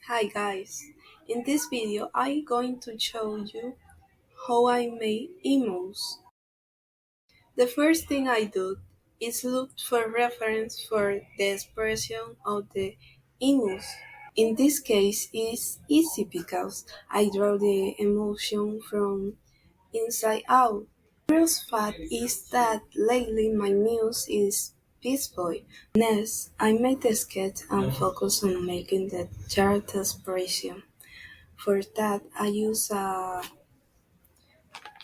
Hi guys, in this video I'm going to show you how I make emos. The first thing I do is look for reference for the expression of the emos. In this case it's easy because I draw the emotion from inside out. First fact is that lately my muse is Beast Boy. Next, I make the sketch and focus on making the chart expression. For that, I use a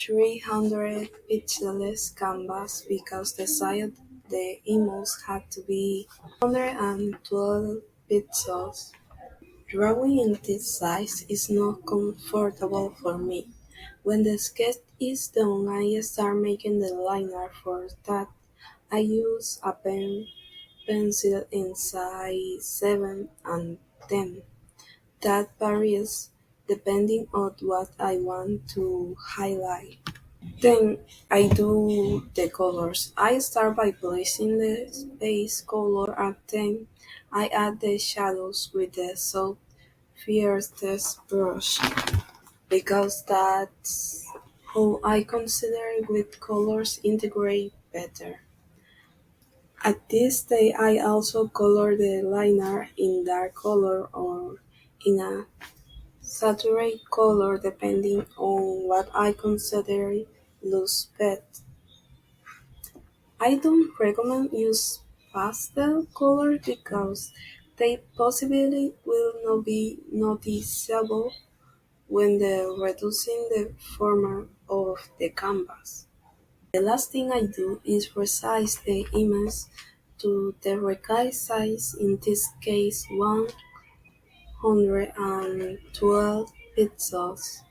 300 pixels canvas because the size of the image had to be 112 pixels. Drawing in this size is not comfortable for me. When the sketch is done, I start making the liner. For that, I use a pencil in size 7 and 10. That varies depending on what I want to highlight. Then I do the colors. I start by placing the base color and then I add the shadows with the soft fiercest brush because that's how I consider with colors integrate better. At this stage I also color the liner in dark color or in a saturate color depending on what I consider looks best. I don't recommend use pastel color because they possibly will not be noticeable when the reducing the format of the canvas. The last thing I do is resize the image to the required size, in this case 112 pixels.